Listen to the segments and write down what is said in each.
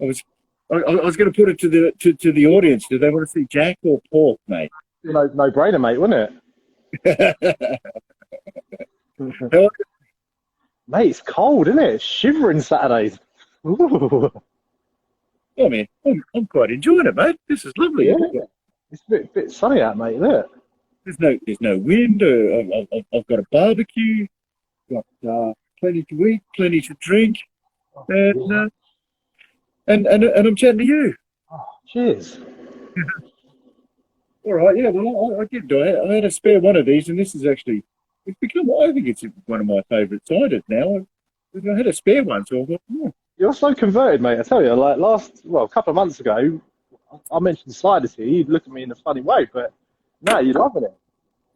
I was I was going to put it to the audience. Do they want to see Jack or pork, mate? No brainer, mate, wouldn't it? Mate, it's cold, isn't it? It's shivering Saturdays. Ooh. I mean, I'm quite enjoying it, mate. This is lovely. Yeah. It's a bit sunny out, mate, isn't it? There's no wind. I've got a barbecue. Got plenty to eat, plenty to drink, and I'm chatting to you. Oh, cheers. All right, yeah. Well, I did do it. I had a spare one of these, and this is actually it's become. I think it's one of my favourite ciders now. I had a spare one, so I thought, oh. You're so converted, mate. I tell you, like a couple of months ago, I mentioned ciders here. You'd look at me in a funny way, but now you're loving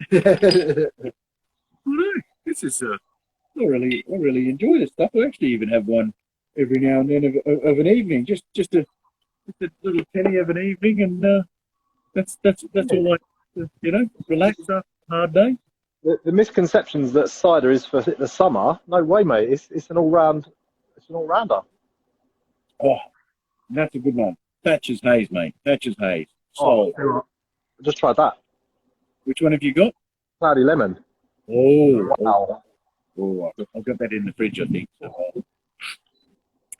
it. Well, no, this is I really enjoy this stuff. I actually even have one every now and then of an evening, just a little penny of an evening, and that's all I relax after a hard day. The misconceptions that cider is for the summer, no way, mate. It's an all-rounder. Oh, that's a good one. Thatcher's Haze, mate. Thatcher's Haze. So, I just tried that. which one have you got? Cloudy lemon. Oh, Wow. oh, I've got that in the fridge, I think. So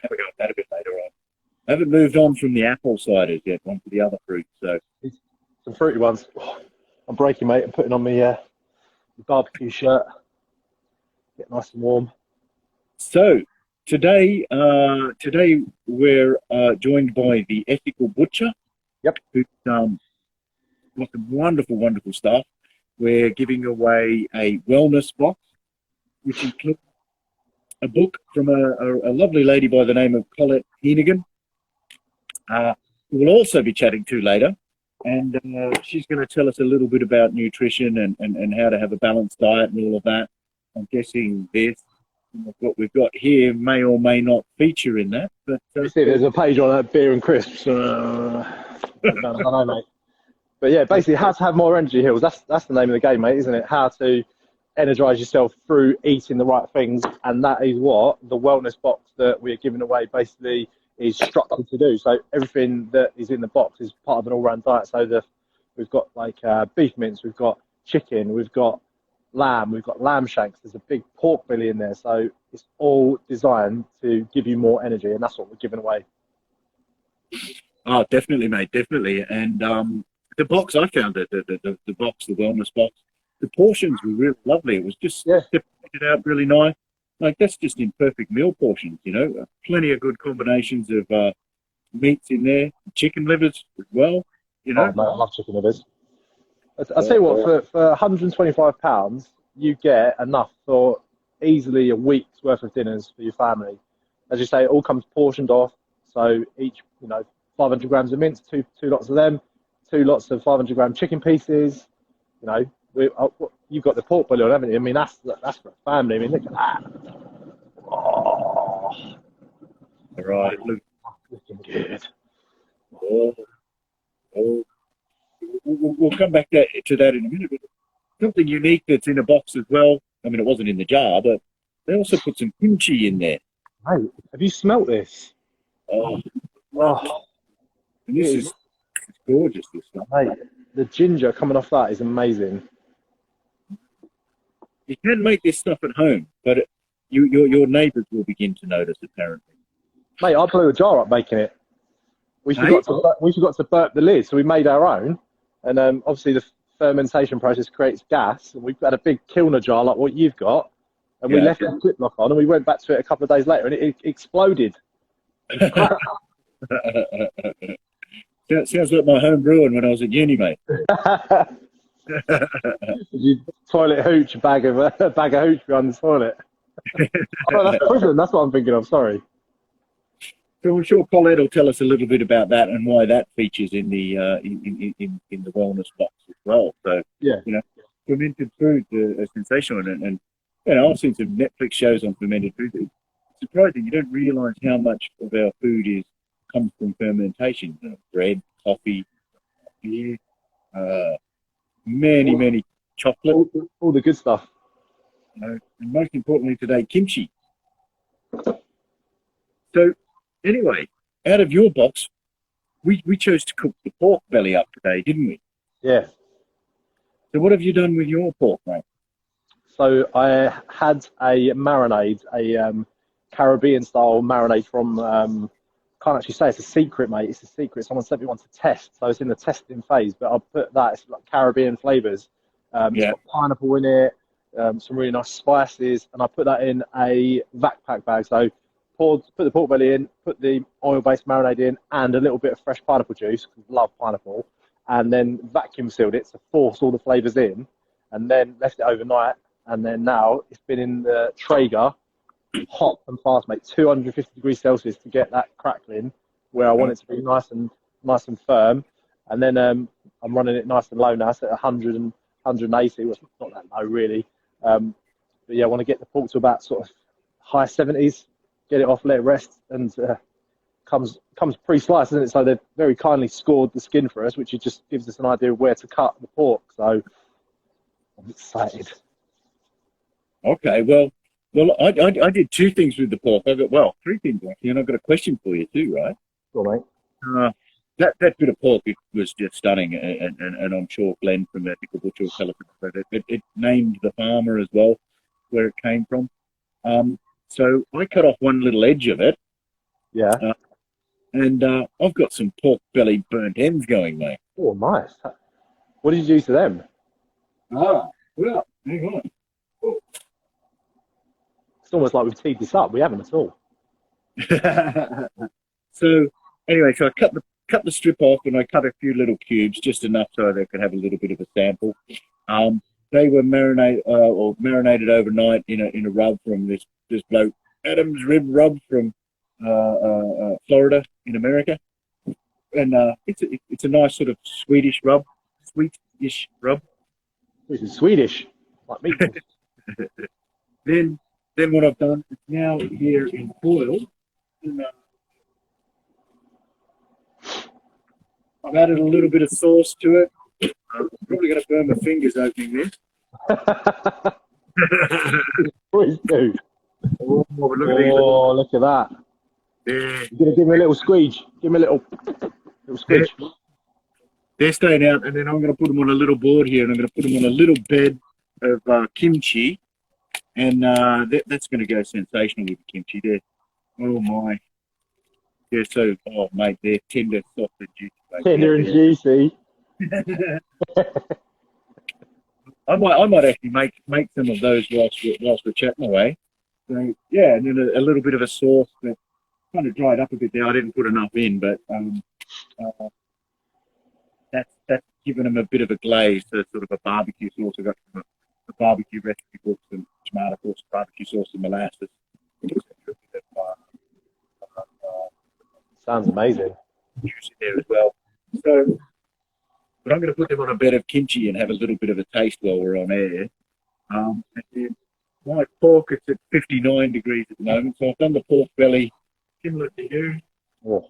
have a go at that a bit later on. I haven't moved on from the apple ciders yet, onto the other fruits. So Some fruity ones. Oh, I'm breaking, mate. I'm putting on my barbecue shirt. Get nice and warm. So today we're joined by the Ethical Butcher. Yep. Who's got some wonderful stuff. We're giving away a wellness box, which includes a book from a lovely lady by the name of Colette, who we'll also be chatting to later. And she's going to tell us a little bit about nutrition and how to have a balanced diet and all of that. I'm guessing this, what we've got here, may or may not feature in that. But You see, there's a page on that beer and crisps. I don't know, mate. But yeah, basically, how to have more energy hills. That's the name of the game, mate, isn't it? How to energize yourself through eating the right things, and that is what the wellness box that we're giving away basically is structured to do. So everything that is in the box is part of an all-round diet. So we've got like beef mince, we've got chicken, we've got lamb, we've got lamb shanks. There's a big pork belly in there. So it's all designed to give you more energy, and that's what we're giving away. Oh, definitely, mate, definitely. And the box I found, the box, the wellness box, the portions were really lovely. It was just separated out really nice. Like, that's just in perfect meal portions, plenty of good combinations of meats in there, chicken livers as well, Oh, mate, I love chicken livers. I'll tell you what, for £125, you get enough for easily a week's worth of dinners for your family. As you say, it all comes portioned off. So each, 500 grams of mince, two lots of them, 2 lots of 500-gram chicken pieces. You've got the pork belly on, haven't you? I mean, that's for a family. I mean, look at that. Oh, All right, looking good. We'll come back to that in a minute. But something unique that's in a box as well. I mean, it wasn't in the jar, but they also put some kimchi in there. Mate, have you smelt this? Oh, and this is gorgeous. This stuff. Mate, the ginger coming off that is amazing. You can make this stuff at home, but your neighbours will begin to notice, apparently. Mate, I blew a jar up making it. We forgot to burp the lid, so we made our own. And obviously the fermentation process creates gas. And we've had a big kilner jar like what you've got. And we left the clip lock on, and we went back to it a couple of days later, and it exploded. Sounds like my home brewing when I was at uni, mate. You toilet hooch, a bag of hooch behind the toilet. Oh, that's prison. That's what I'm thinking of. Sorry. So I'm sure Colette will tell us a little bit about that and why that features in the in the wellness box as well. So fermented foods are sensational, and I've seen some Netflix shows on fermented foods. It's surprising. You don't realise how much of our food comes from fermentation. Bread, coffee, beer, many chocolate. All the good stuff. And most importantly today, kimchi. So anyway, out of your box, we chose to cook the pork belly up today, didn't we? Yeah. So what have you done with your pork, mate? So I had a marinade, a Caribbean style marinade from. Can't actually say it's a secret, mate. It's a secret. Someone sent me one to test, so it's in the testing phase. But I'll put that. It's like Caribbean flavors. It's got pineapple in it, some really nice spices, and I put that in a backpack bag. So put the pork belly in, put the oil-based marinade in, and a little bit of fresh pineapple juice. Love pineapple, and then vacuum sealed it to force all the flavors in, and then left it overnight. And then now it's been in the Traeger, hot and fast, mate. 250 degrees Celsius to get that crackling where I want it to be nice and firm. And then I'm running it nice and low now, so at 100 and 180. Well, it's not that low really. But yeah, I want to get the pork to about sort of high 70s, get it off, let it rest, and comes pre-sliced, isn't it? So they've very kindly scored the skin for us, which just gives us an idea of where to cut the pork. So I'm excited. Okay, well, I did two things with the pork. Three things actually, and I've got a question for you too, right? Sure, mate. That bit of pork, it was just stunning, and I'm sure Glen from Ethical Butcher will tell us about it. It named the farmer as well, where it came from. So I cut off one little edge of it. Yeah. And I've got some pork belly burnt ends going, mate. Oh, nice. What did you do to them? Well, hang on. It's almost like we've teed this up. We haven't at all. So anyway, so I cut the strip off, and I cut a few little cubes, just enough so they could have a little bit of a sample. They were marinated overnight in a rub from this bloke, Adam's Rib Rub from Florida in America, and it's a nice sort of sweetish rub. This is Swedish, like me. Then what I've done is now here in foil, and, I've added a little bit of sauce to it. I'm probably going to burn my fingers opening this. Please do. Look at that. Yeah. You're going to give me a little squeege. Give me a little squeege. They're staying out, and then I'm going to put them on a little board here, and I'm going to put them on a little bed of kimchi. And that's going to go sensational with the kimchi there. Oh, my. They're so, mate, they're tender, soft, and juicy. Tender and juicy. I might actually make some of those whilst we're chatting away. So, yeah, and then a little bit of a sauce that kind of dried up a bit there. I didn't put enough in, but that's given them a bit of a glaze, so sort of a barbecue sauce. I got some a barbecue recipe book, some tomato sauce, barbecue sauce, and molasses. Sounds amazing. Juice in there as well. So, but I'm going to put them on a bed of kimchi and have a little bit of a taste while we're on air. And then my pork, it's at 59 degrees at the moment, so I've done the pork belly similar to you. Oh.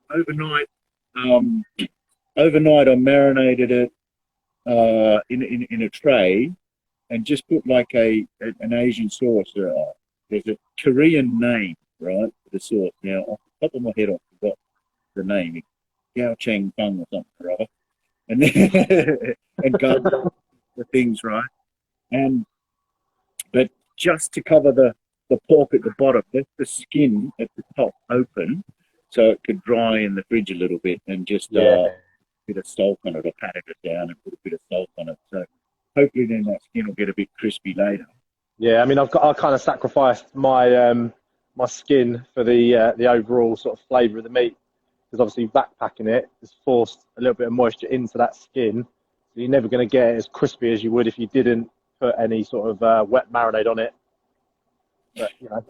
Overnight I marinated it in a tray and just put like an Asian sauce. There's a Korean name, right, for the sauce. Now, off the top of my head, I forgot the name. Gao Cheng Fung or something or other. And then and garlic, the things, right? But just to cover the pork at the bottom, left the skin at the top open so it could dry in the fridge a little bit, and just a bit of salt on it. I patted it down and put a bit of salt on it. So hopefully then that skin will get a bit crispy later. Yeah, I mean, I kind of sacrificed my my skin for the overall sort of flavour of the meat, because obviously backpacking it has forced a little bit of moisture into that skin. So you're never going to get it as crispy as you would if you didn't put any sort of wet marinade on it. But, you know.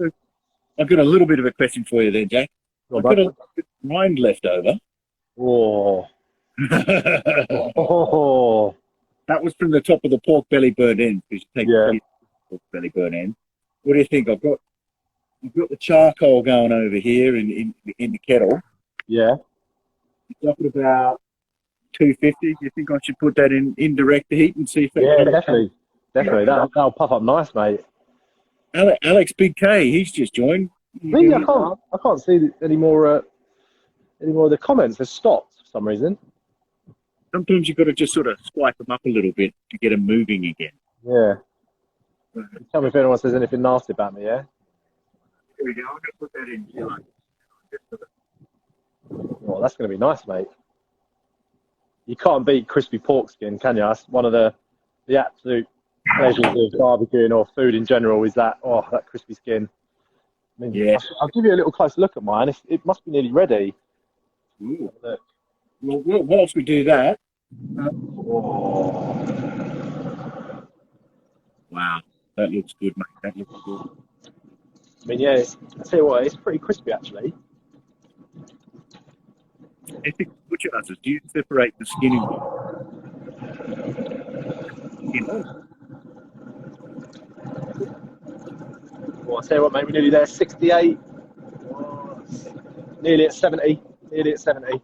I've got a little bit of a question for you there, Jack. I've got a little bit of rind left over. Oh. Oh. That was from the top of the pork belly burnt end, because you take the pork belly burnt end. What do you think? I've got the charcoal going over here in the kettle. Yeah. It's up at about 250. Do you think I should put that in indirect heat and see if it definitely. That'll puff up nice, mate. Alex Big K, he's just joined. Really, I can't see any more any more of the comments. Have stopped for some reason. Sometimes you've got to just sort of swipe them up a little bit to get them moving again. Yeah. Tell me if anyone says anything nasty about me, yeah? Here we go. I'm going to put that in here. Oh, that's going to be nice, mate. You can't beat crispy pork skin, can you? That's one of the absolute pleasures of barbecuing or food in general is that, that crispy skin. I mean, yeah. I'll give you a little closer look at mine. It must be nearly ready. Ooh. Well, whilst we do that... Wow, that looks good, mate. That looks good. I mean, yeah, I tell you what, it's pretty crispy, actually. I think butcher does is, do you separate the skin in? Well, I'll tell you what, mate, we're nearly there. 68. Nearly at 70. Nearly at 70.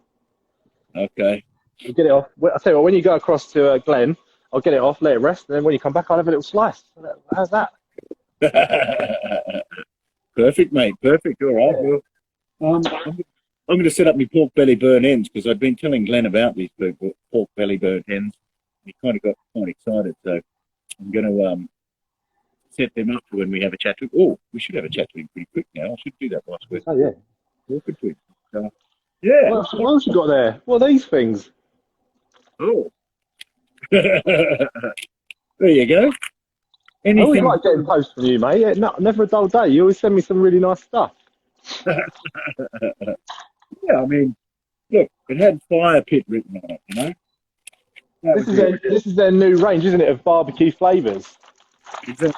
Okay. We'll get it off. I'll tell you what, when you go across to Glen, I'll get it off, let it rest, and then when you come back, I'll have a little slice. How's that? Perfect, mate. Perfect. All right. Yeah. Well, I'm going to set up my pork belly burnt ends because I've been telling Glenn about these pork belly burnt ends. He kind of got quite excited, so I'm going to set them up for when we have a chat to him. Oh, we should have a chat to him pretty quick now. I should do that whilst we're talking to him. Yeah. What else you got there? What are these things? Oh. There you go. Anything... I always like getting posts from you, mate. Yeah, never a dull day. You always send me some really nice stuff. Yeah, I mean, look, it had fire pit written on it, you know. This is their new range, isn't it, of barbecue flavours? It's a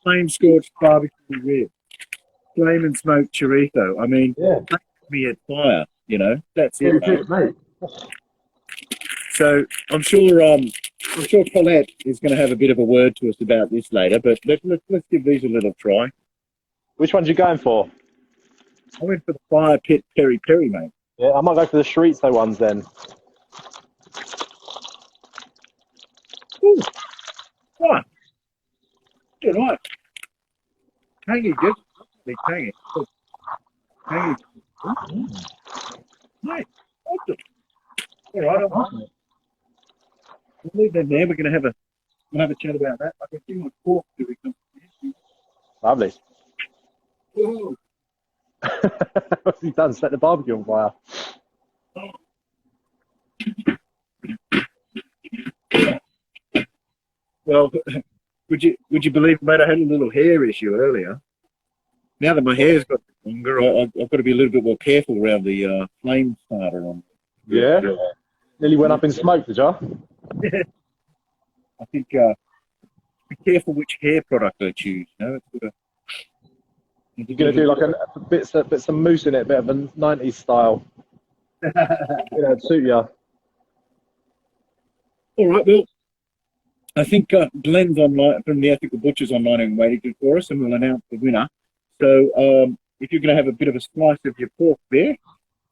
flame scorched barbecue rib, flame and smoked chorizo. I mean, me at fire, you know. That's it, mate. So I'm sure Colette is going to have a bit of a word to us about this later, but let's give these a little try. Which ones are you going for? I went for the fire pit peri peri, mate. Yeah, I might go for the chorizo ones then. Ooh, right. Good night. Tangy, just tangy. Tangy. Mate, awesome. All right, we'll leave them there. We're going to have a chat about that. I can see my pork doing something. Lovely. Ooh. What's he done? Set the barbecue on fire. Well, would you believe, mate, I had a little hair issue earlier. Now that my hair's got longer, I've got to be a little bit more careful around the flame starter on. Yeah. Nearly went up in smoke, did you? Yeah. I think be careful which hair product I choose. You know, you're going to do like a bits of mousse in it, a bit of a 90s style. It'd suit you. All right, well, I think Glen's online from the Ethical Butchers online and waiting for us, and we'll announce the winner. So if you're going to have a bit of a slice of your pork there,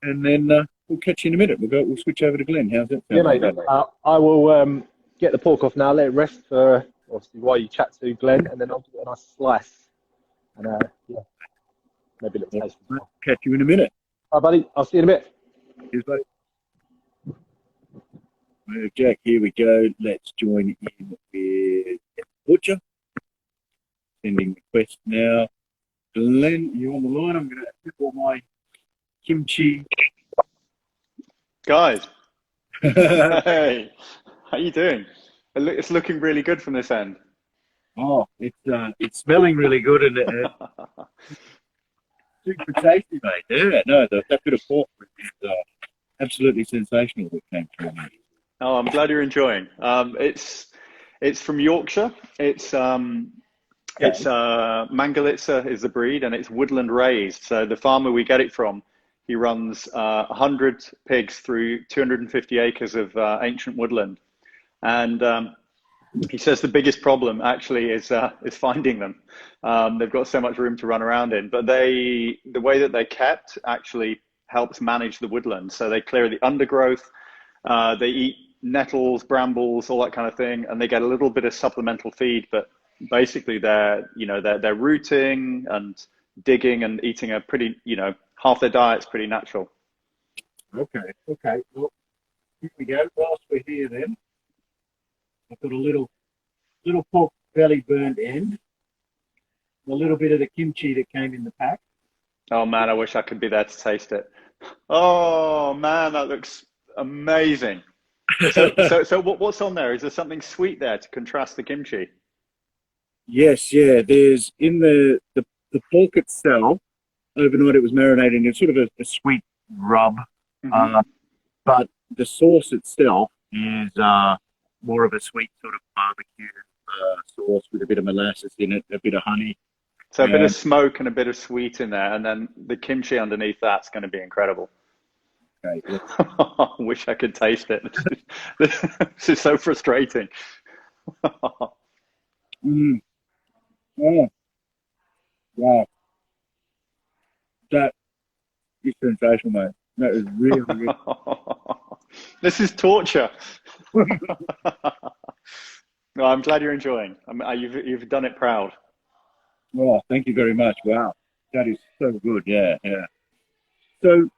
and then we'll catch you in a minute. We'll switch over to Glen. How's that sound? Yeah, mate. I will get the pork off now, let it rest for obviously while you chat to Glen, and then I'll give it a nice slice. And maybe a little taste. Catch you in a minute. All right, buddy. I'll see you in a bit. Cheers, buddy. Well, Jack, here we go. Let's join in with the butcher. Sending request now. Glen, you on the line? I'm going to put all my kimchi. Guys, hey, how you doing? It's looking really good from this end. Oh, it's smelling really good and super tasty, mate. Yeah, no, that bit of pork is absolutely sensational that came through, mate. Oh, I'm glad you're enjoying. It's from Yorkshire. It's Mangalitsa is the breed, and it's woodland raised. So the farmer we get it from, he runs 100 pigs through 250 acres of ancient woodland, and he says the biggest problem actually is finding them. They've got so much room to run around in, but the way that they're kept actually helps manage the woodland. So they clear the undergrowth, they eat nettles, brambles, all that kind of thing, and they get a little bit of supplemental feed. But basically, they're rooting and digging and eating a pretty, half their diet's pretty natural. Okay. Okay. Well, here we go. Whilst we're here, then I've got a little pork belly burned end, a little bit of the kimchi that came in the pack. Oh man, I wish I could be there to taste it. Oh man, that looks amazing. So what's on there? Is there something sweet there to contrast the kimchi? Yes, yeah. There's in the pork itself. Overnight, it was marinated in sort of a sweet rub, Mm-hmm. but the sauce itself is more of a sweet sort of barbecue sauce with a bit of molasses in it, a bit of honey. So a bit of smoke and a bit of sweet in there, and then the kimchi underneath that's going to be incredible. Okay, I wish I could taste it. This is so frustrating. mm, oh, wow, that is sensational, mate. That is really, really. This is torture. No, I'm glad you're enjoying. You've done it proud. Oh, thank you very much. Wow, that is so good. Yeah, yeah. So,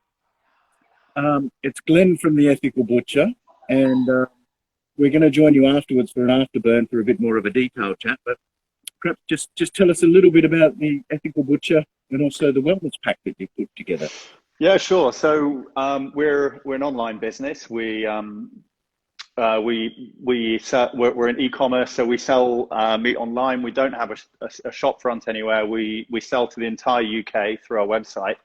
it's Glen from the Ethical Butcher, and we're going to join you afterwards for an afterburn for a bit more of a detailed chat. But perhaps just tell us a little bit about the Ethical Butcher and also the wellness pack that you put together. Yeah, sure. So we're an online business. We're in e-commerce, so we sell meat online. We don't have a shop front anywhere. We sell to the entire UK through our website,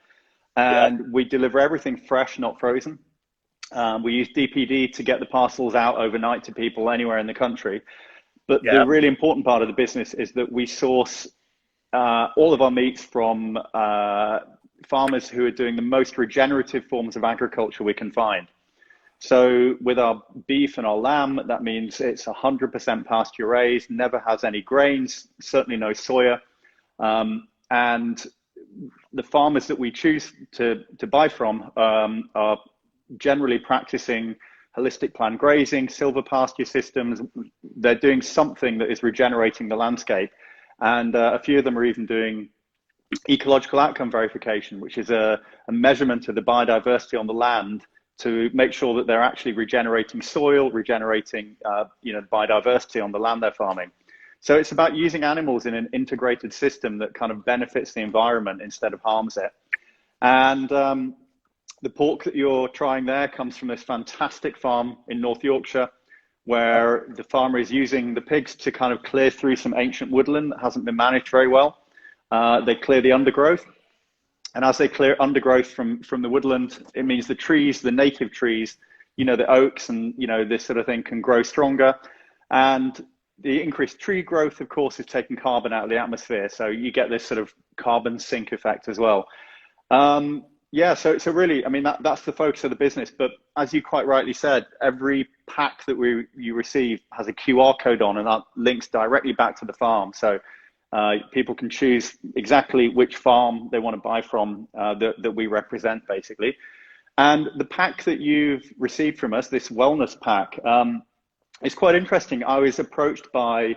and we deliver everything fresh, not frozen. We use DPD to get the parcels out overnight to people anywhere in the country. But the really important part of the business is that we source all of our meats from farmers who are doing the most regenerative forms of agriculture we can find. So with our beef and our lamb, that means it's 100% pasture raised, never has any grains, certainly no soya. And the farmers that we choose to buy from are generally practicing holistic planned grazing, silver pasture systems. They're doing something that is regenerating the landscape. And a few of them are even doing ecological outcome verification, which is a measurement of the biodiversity on the land to make sure that they're actually regenerating soil, regenerating biodiversity on the land they're farming. So it's about using animals in an integrated system that kind of benefits the environment instead of harms it. And the pork that you're trying there comes from this fantastic farm in North Yorkshire, where the farmer is using the pigs to kind of clear through some ancient woodland that hasn't been managed very well. They clear the undergrowth. And as they clear undergrowth from the woodland, it means the trees, the native trees, the oaks and, this sort of thing can grow stronger. And the increased tree growth, of course, is taking carbon out of the atmosphere. So you get this sort of carbon sink effect as well. So really, I mean, that's the focus of the business. But as you quite rightly said, every pack that you receive has a QR code on, and that links directly back to the farm. So people can choose exactly which farm they want to buy from that we represent, basically. And the pack that you've received from us, this wellness pack, is quite interesting. I was approached by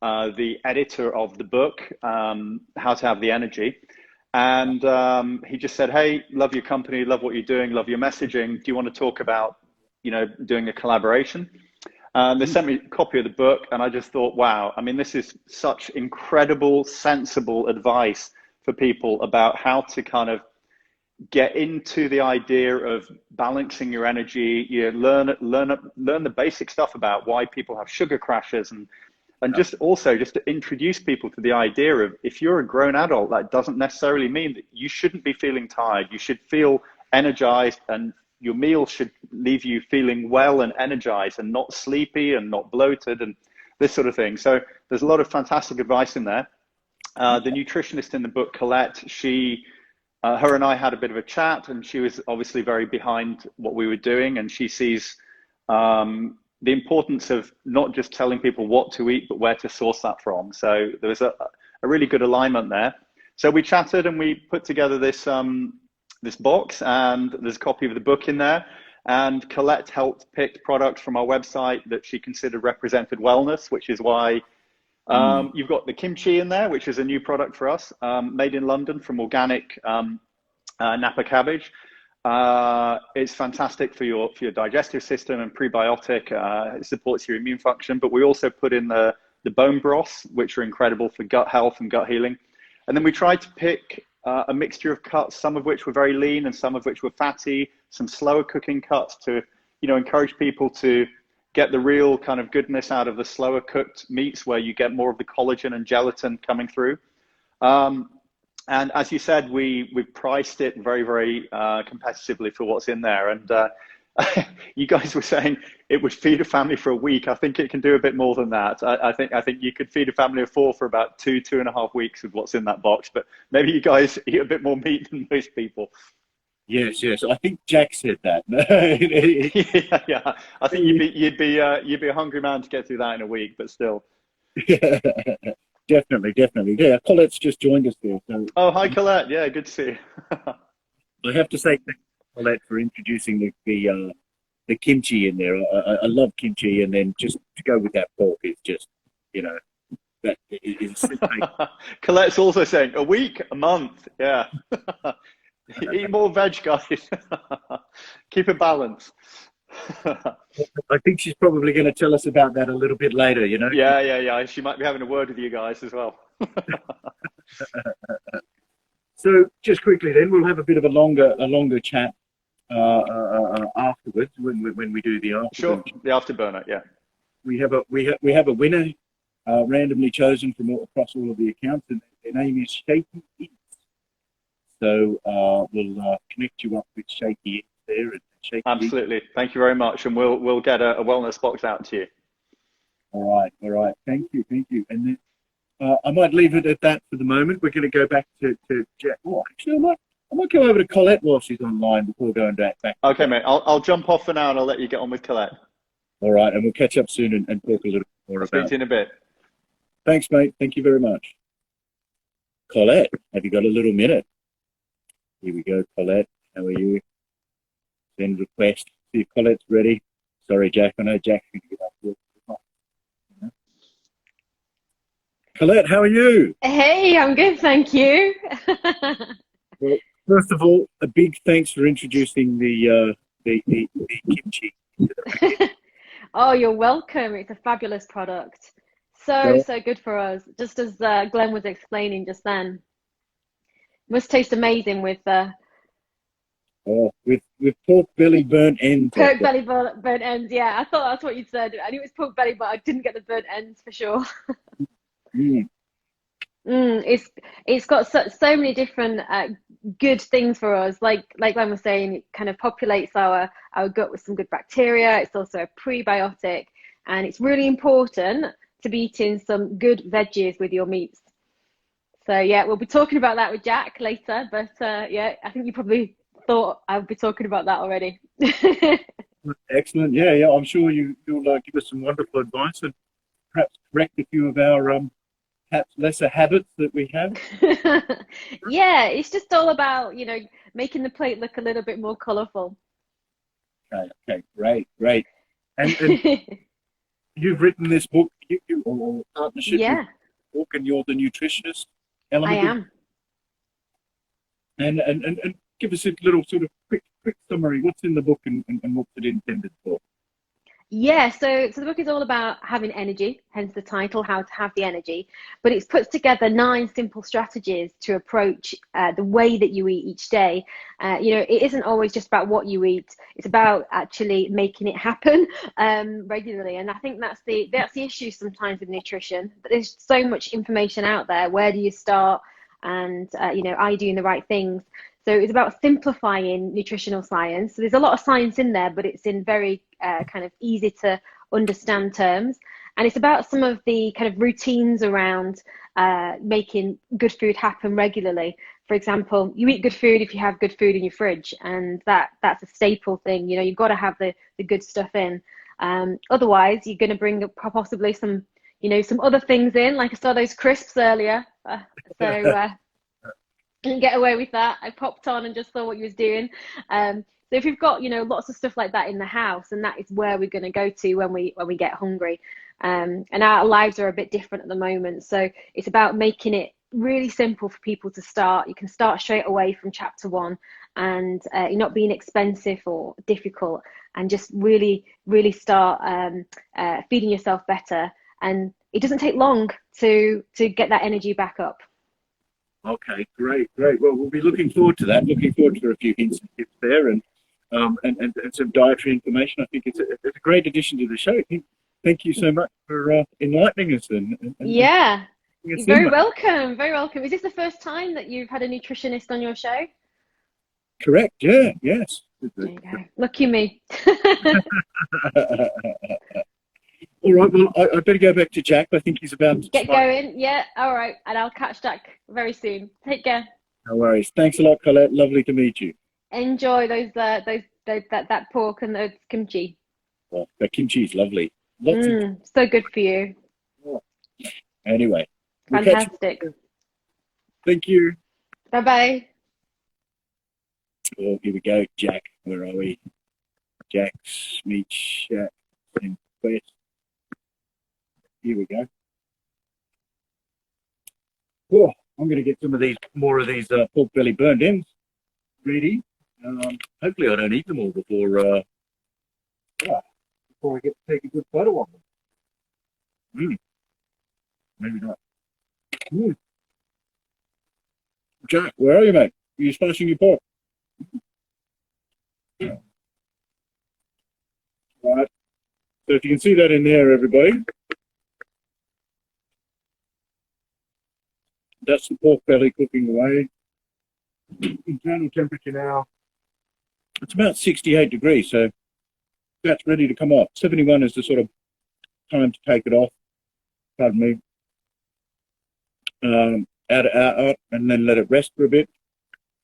the editor of the book, How to Have the Energy. And he just said, hey, love your company, love what you're doing, love your messaging. Do you want to talk about, doing a collaboration? They sent me a copy of the book, and I just thought, wow, I mean, this is such incredible, sensible advice for people about how to kind of get into the idea of balancing your energy. Learn the basic stuff about why people have sugar crashes, and just to introduce people to the idea of, if you're a grown adult, that doesn't necessarily mean that you shouldn't be feeling tired. You should feel energized, and your meal should leave you feeling well and energized and not sleepy and not bloated and this sort of thing. So there's a lot of fantastic advice in there. The nutritionist in the book, Colette, her and I had a bit of a chat, and she was obviously very behind what we were doing, and she sees the importance of not just telling people what to eat, but where to source that from. So there was a really good alignment there. So we chatted, and we put together this box, and there's a copy of the book in there. And Colette helped pick products from our website that she considered represented wellness, which is why you've got the kimchi in there, which is a new product for us, made in London from organic Napa cabbage. It's fantastic for your digestive system and prebiotic. It supports your immune function. But we also put in the bone broths, which are incredible for gut health and gut healing. And then we tried to pick a mixture of cuts, some of which were very lean and some of which were fatty, some slower cooking cuts to, encourage people to get the real kind of goodness out of the slower cooked meats where you get more of the collagen and gelatin coming through. And as you said, we priced it very, very competitively for what's in there. And you guys were saying it would feed a family for a week. I think it can do a bit more than that. I think you could feed a family of 4 for about 2.5 weeks with what's in that box. But maybe you guys eat a bit more meat than most people. Yes. I think Jack said that. yeah. I think you'd be a hungry man to get through that in a week, but still. Yeah, definitely. Yeah, Colette's just joined us there. So, oh, hi, Colette. Yeah, good to see you. I have to say thank you, Colette, for introducing the kimchi in there. I love kimchi, and then just to go with that pork is just, that is. Colette's also saying a week, a month. Yeah. Eat more veg, guys. Keep it balanced. I think she's probably going to tell us about that a little bit later, Yeah. She might be having a word with you guys as well. So just quickly then, we'll have a bit of a longer chat afterwards when we do the afterburner. Sure, the afterburner, yeah. We have a winner randomly chosen from across all of the accounts, and their name is Shaky Eats. So we'll connect you up with Shaky Eats there. And Shaky Absolutely. Eats. Thank you very much, and we'll get a wellness box out to you. All right. Thank you. And then I might leave it at that for the moment. We're going to go back to Jack. Oh, actually, I might go over to Colette while she's online before going back. Okay, mate. I'll jump off for now, and I'll let you get on with Colette. All right, and we'll catch up soon and talk a little more about it. Speak to you in a bit. Thanks, mate. Thank you very much. Colette, have you got a little minute? Here we go, Colette. How are you? Send request. See if Colette's ready. Sorry, Jack. I know Jack's going to get up to it. Colette, how are you? Hey, I'm good, thank you. Well, first of all, a big thanks for introducing the kimchi. Oh, you're welcome. It's a fabulous product. So good for us. Just as Glen was explaining just then. Must taste amazing with with pork belly burnt ends. Pork belly burnt ends, yeah. I thought that's what you said. I knew it was pork belly, but I didn't get the burnt ends for sure. It's got so many different good things for us. Like Glen was saying, it kind of populates our gut with some good bacteria. It's also a prebiotic, and it's really important to be eating some good veggies with your meats. So yeah, we'll be talking about that with Jack later. But yeah, I think you probably thought I would be talking about that already. Excellent. Yeah. I'm sure you'll give us some wonderful advice and perhaps correct a few of our perhaps lesser habits that we have. Yeah, it's just all about making the plate look a little bit more colourful. Okay, great. And you've written this book, or partnership with book, and you're the nutritionist element. I am. And give us a little sort of quick summary. What's in the book and what's it intended for? Yeah, so the book is all about having energy, hence the title, How to Have the Energy. But it's put together 9 simple strategies to approach the way that you eat each day. It isn't always just about what you eat. It's about actually making it happen regularly. And I think that's the issue sometimes with nutrition. But there's so much information out there. Where do you start? And, are you doing the right things? So it's about simplifying nutritional science. So there's a lot of science in there, but it's in very kind of easy to understand terms. And it's about some of the kind of routines around making good food happen regularly. For example, you eat good food if you have good food in your fridge, and that's a staple thing. You've got to have the good stuff in. Otherwise, you're going to bring up possibly some other things in. Like I saw those crisps earlier. Didn't get away with that. I popped on and just saw what you was doing. So if you've got lots of stuff like that in the house, and that is where we're going to go to when we get hungry. And our lives are a bit different at the moment, so it's about making it really simple for people to start. You can start straight away from chapter 1, and you're not being expensive or difficult, and just really start feeding yourself better. And it doesn't take long to get that energy back up. Okay, great. Well, we'll be looking forward to that. Looking forward to a few hints and tips there, and some dietary information. I think it's a great addition to the show. Thank you so much for enlightening us. Yeah, you're very welcome. Very welcome. Is this the first time that you've had a nutritionist on your show? Correct. Yeah. Yes. There you go. Lucky me. All right. Well, I better go back to Jack. I think he's about to get going. Yeah. All right. And I'll catch Jack very soon. Take care. No worries. Thanks a lot, Colette. Lovely to meet you. Enjoy that pork and the kimchi. Well, the kimchi is lovely. So good for you. Anyway. Fantastic. Thank you. Bye-bye. Oh, here we go. Jack, where are we? Jack's meat shack in Quest. Here we go. Oh, I'm going to get some of these, more of these pork belly burned ends ready. Hopefully I don't eat them all before I get to take a good photo of them. Maybe not. Jack, where are you, mate? Are you smashing your pork? Right. So if you can see that in there, everybody, that's the pork belly cooking away. Internal temperature now, it's about 68 degrees, so that's ready to come off. 71 is the sort of time to take it off. Pardon me. Add it out and then let it rest for a bit.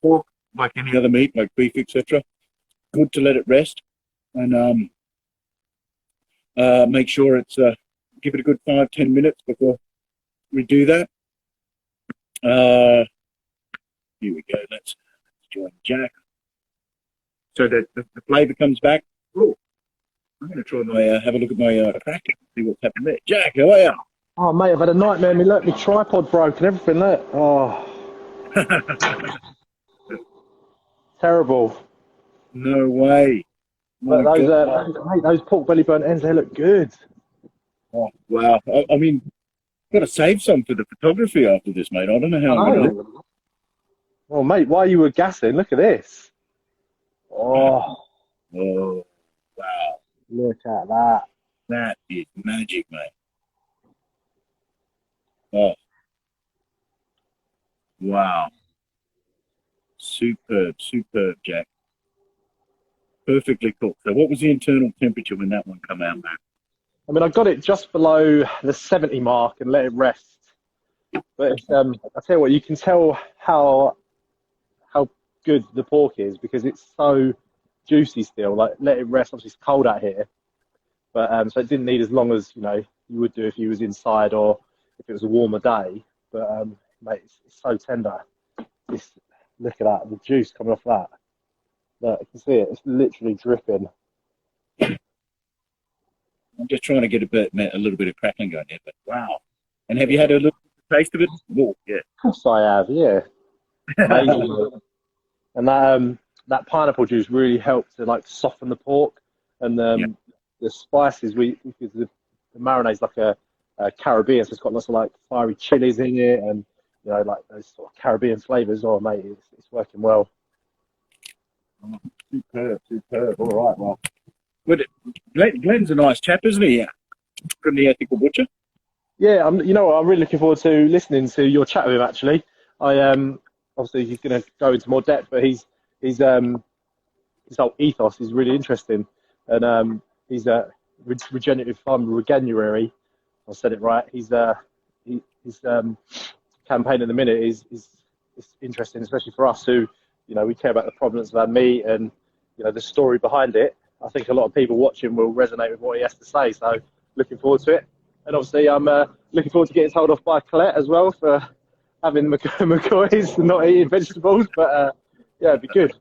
Pork, like any other meat, like beef, etc., good to let it rest, and make sure it's give it a good 5-10 minutes before we do that. Here we go. Let's join Jack so that the flavour comes back. Oh, I'm going to try my have a look at my cracker, see what's happened there. Jack, how are you? Oh, mate, I've had a nightmare. My tripod broke and everything. Look. Oh. Terrible. No way. But those pork belly burnt ends, they look good. Oh, wow. I mean, got to save some for the photography after this, mate. I don't know how I'm going to do it. Well, mate, while you were gassing, look at this. Oh, wow. Look at that. That is magic, mate. Oh. Wow. Superb, Jack. Perfectly cooked. So what was the internal temperature when that one came out, man? I mean, I got it just below the 70 mark and let it rest. But I tell you what, you can tell how good the pork is because it's so juicy still. Like, let it rest. Obviously, it's cold out here, but so it didn't need as long as you would do if you was inside or if it was a warmer day. But mate, it's so tender. Look at that, the juice coming off that. Look, you can see it. It's literally dripping. I'm just trying to get a little bit of crackling going there, but wow. And have you had a little taste of it? Oh, yeah. Of course I have, yeah. And that pineapple juice really helped to like soften the pork, and the spices because the marinade's like a Caribbean, so it's got lots of like fiery chilies in it, and like those sort of Caribbean flavors. Oh mate, it's working well. Oh, superb. All right, well. Glen's a nice chap, isn't he? From the Ethical Butcher. Yeah, I'm really looking forward to listening to your chat with him. Actually, obviously he's going to go into more depth, but his whole ethos is really interesting, and he's a regenerative farmer, regenuary. I said it right. His campaign at the minute is interesting, especially for us who we care about the provenance of our meat and the story behind it. I think a lot of people watching will resonate with what he has to say. So looking forward to it. And obviously I'm looking forward to getting told off by Colette as well for having McCoys and not eating vegetables. But yeah, it'd be good.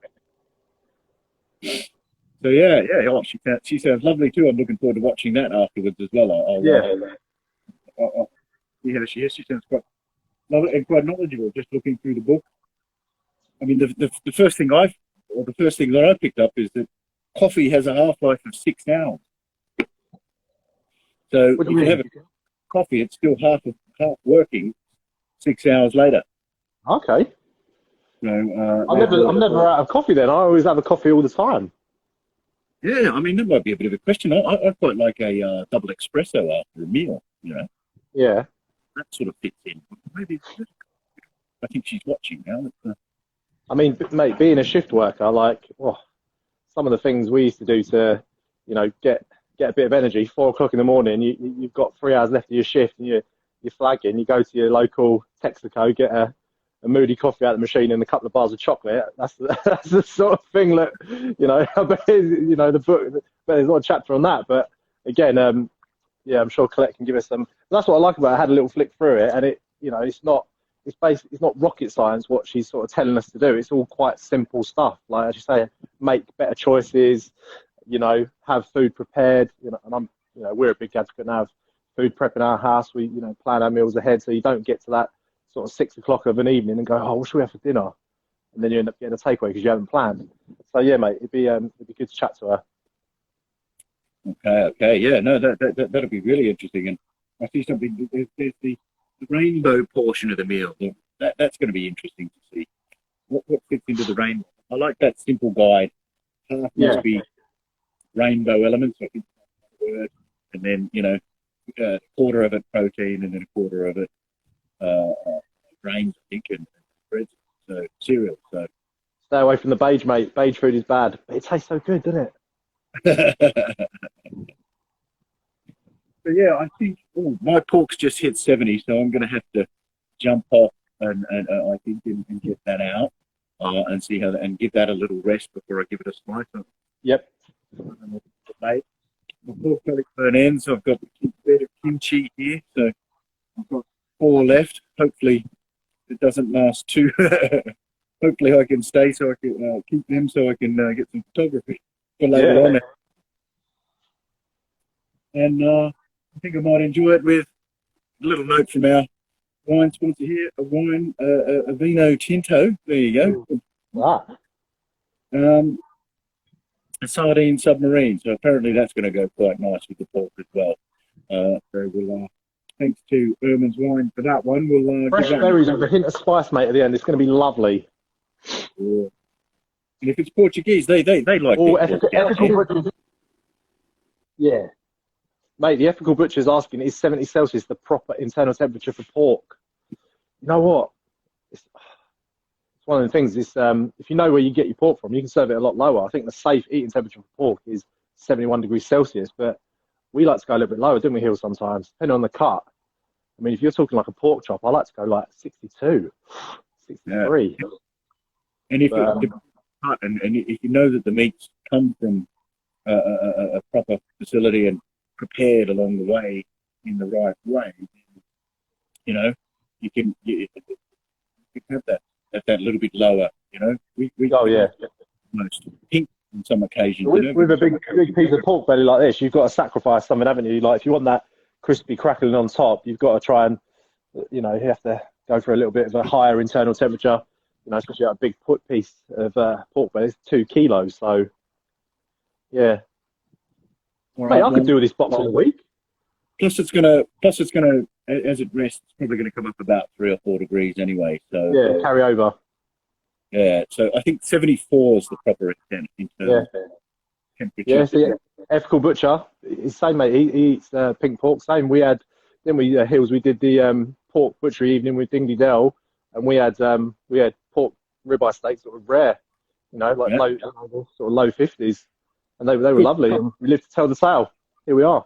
So yeah. Oh, she sounds lovely too. I'm looking forward to watching that afterwards as well. Yeah. Yeah, she sounds quite and quite knowledgeable. Just looking through the book. I mean, the first thing that I picked up is that coffee has a half-life of 6 hours. So if you have a coffee, it's still half working 6 hours later. Okay. So I'm never out of coffee then. I always have a coffee all the time. Yeah, I mean, that might be a bit of a question. I quite like a double espresso after a meal, you know. Yeah. That sort of fits in. Maybe I think she's watching now. I mean, mate, being a shift worker, like, some of the things we used to do to, you know, get a bit of energy. 4 o'clock in the morning, you've got 3 hours left of your shift, and you're flagging. You go to your local Texaco, get a moody coffee out of the machine and a couple of bars of chocolate. That's the sort of thing that, you know, I bet, you know, the book, but there's not a chapter on that. But again, I'm sure Colette can give us some. That's what I like about it. I had a little flick through it, and it, you know, it's not rocket science what she's sort of telling us to do. It's all quite simple stuff. Like, as you say, make better choices, you know, have food prepared, you know, and we're a big advocate now of food prep in our house. We, you know, plan our meals ahead so you don't get to that sort of 6 o'clock of an evening and go, oh, what should we have for dinner? And then you end up getting a takeaway because you haven't planned. So yeah, mate, it'd be good to chat to her. Okay, yeah, no, that'll be really interesting. And I see something. There's the rainbow portion of the meal. That's going to be interesting to see what fits into the rainbow. I like that simple guide. Half must be rainbow elements, I think, and then, you know, a quarter of it protein, and then a quarter of it grains, I think, and bread, so cereal. So stay away from the beige, mate. Beige food is bad, but it tastes so good, doesn't it? But yeah, I think my pork's just hit 70, so I'm going to have to jump off and I think and get that out and see how and give that a little rest before I give it a slice. Yep. My pork belly burn ends. I've got a bit of kimchi here, so I've got 4 left. Hopefully it doesn't last too. Hopefully I can stay so I can keep them so I can get some photography for later on. And I think I might enjoy it with a little note from our wine sponsor here, a vino tinto. There you go. Wow. A Sardine Submarine. So apparently that's going to go quite nice with the pork as well. So we'll, thanks to Erman's Wine for that one. We'll fresh berries with a hint of spice, mate, at the end. It's going to be lovely. Yeah. And if it's Portuguese, they like it. Yeah. Mate, the ethical butcher's asking, is 70 Celsius the proper internal temperature for pork? You know what? It's one of the things, is if you know where you get your pork from, you can serve it a lot lower. I think the safe eating temperature for pork is 71 degrees Celsius, but we like to go a little bit lower, don't we, Hill, sometimes, depending on the cut. I mean, if you're talking like a pork chop, I like to go like 62, 63. Yeah. And if if you know that the meats come from a proper facility and prepared along the way in the right way, you know, you can have that little bit lower, you know. We most pink on some occasions. With a big piece of pork belly like this, you've got to sacrifice something, haven't you? Like, if you want that crispy crackling on top, you've got to try and, you know, you have to go for a little bit of a higher internal temperature, you know, especially a big piece of pork belly. It's 2 kilos, so yeah. Mate, I could do with this box in a week. Plus it's gonna, as it rests, it's probably gonna come up about 3 or 4 degrees anyway. So yeah, carry over. Yeah, so I think 74 is the proper internal temperature. Yeah, so ethical butcher, same, mate. He eats pink pork. Same. We had, Hills. We did the pork butchery evening with Dingley Dell, and we had pork ribeye steaks, sort of rare, you know, like low 50s. And they were lovely, and we lived to tell the tale. Here we are.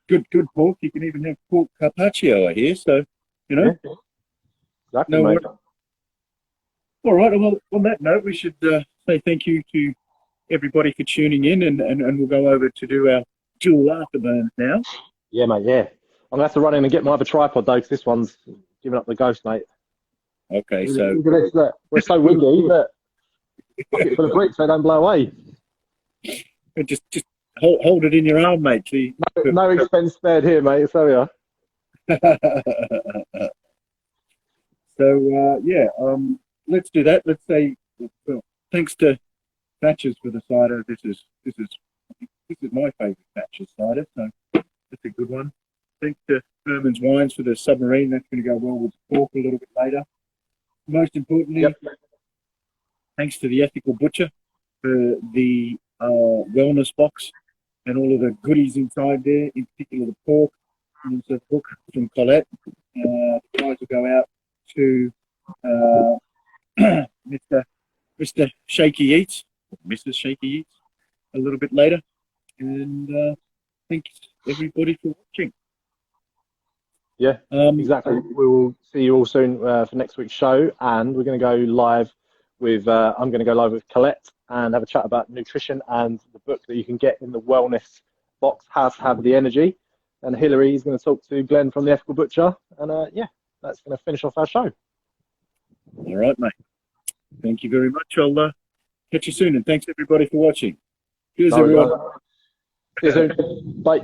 Good pork. You can even have pork carpaccio, I hear. So, you know. Yeah. Exactly, mate. All right. Well, on that note, we should say thank you to everybody for tuning in, and we'll go over to do our dual afterburns now. Yeah, mate. Yeah. I'm gonna have to run in and get my other tripod though, because this one's giving up the ghost, mate. Okay, so we're so windy that bucket full of bricks, they don't blow away. Just hold it in your arm, mate. No expense spared here, mate. So yeah. So yeah, let's do that. Let's say, well, thanks to Thatcher's for the cider. This is my favourite Thatcher's cider, so that's a good one. Thanks to Herman's Wines for the Submarine. That's going to go well with the pork a little bit later. Most importantly, thanks to the Ethical Butcher for the wellness box and all of the goodies inside there, in particular the pork. And there's a book from Colette. The guys will go out to Mr. Shaky Eats, Mrs. Shaky Eats, a little bit later. And thanks everybody for watching. Yeah, exactly. We will see you all soon for next week's show, and we're going to go live with. I'm going to go live with Colette and have a chat about nutrition and the book that you can get in the wellness box, How to Have the Energy. And Hilary is going to talk to Glen from the Ethical Butcher, and yeah, that's going to finish off our show. All right, mate. Thank you very much. I'll catch you soon, and thanks everybody for watching. Cheers, everyone. See you soon. Bye.